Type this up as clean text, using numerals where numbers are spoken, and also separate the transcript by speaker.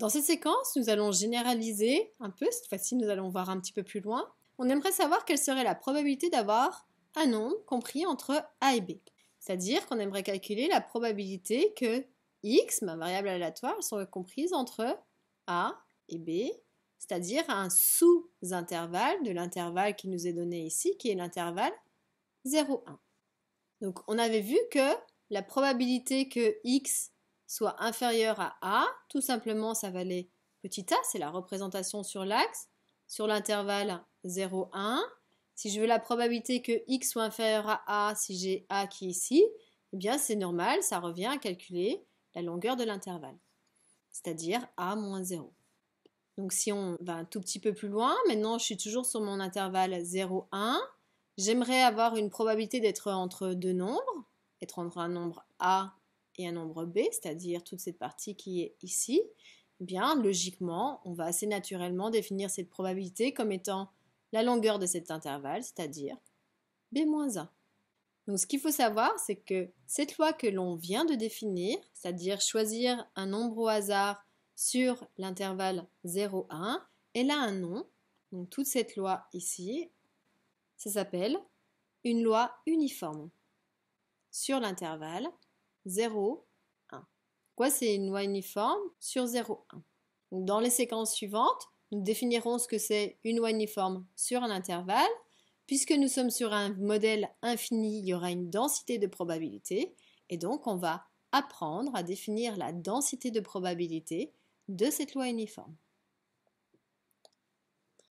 Speaker 1: Dans cette séquence, nous allons généraliser un peu, cette fois-ci nous allons voir un petit peu plus loin. On aimerait savoir quelle serait la probabilité d'avoir un nombre compris entre A et B. C'est-à-dire qu'on aimerait calculer la probabilité que x, ma variable aléatoire, soit comprise entre A et B, c'est-à-dire un sous-intervalle de l'intervalle qui nous est donné ici, qui est l'intervalle 0, 1. Donc on avait vu que la probabilité que x soit inférieur à A, tout simplement ça valait petit a, c'est la représentation sur l'axe, sur l'intervalle 0, 1. Si je veux la probabilité que x soit inférieur à A, si j'ai A qui est ici, eh bien c'est normal, ça revient à calculer la longueur de l'intervalle, c'est-à-dire A moins 0. Donc si on va un tout petit peu plus loin, maintenant je suis toujours sur mon intervalle 0, 1. J'aimerais avoir une probabilité d'être entre deux nombres, être entre un nombre A et un nombre B, c'est-à-dire toute cette partie qui est ici. Eh bien, logiquement, on va assez naturellement définir cette probabilité comme étant la longueur de cet intervalle, c'est-à-dire B-1. Donc ce qu'il faut savoir, c'est que cette loi que l'on vient de définir, c'est-à-dire choisir un nombre au hasard sur l'intervalle 0, 1, elle a un nom. Donc toute cette loi ici, ça s'appelle une loi uniforme sur l'intervalle 0, 1. Pourquoi c'est une loi uniforme sur 0, 1? Donc dans les séquences suivantes, nous définirons ce que c'est une loi uniforme sur un intervalle. Puisque nous sommes sur un modèle infini, il y aura une densité de probabilité et donc on va apprendre à définir la densité de probabilité de cette loi uniforme.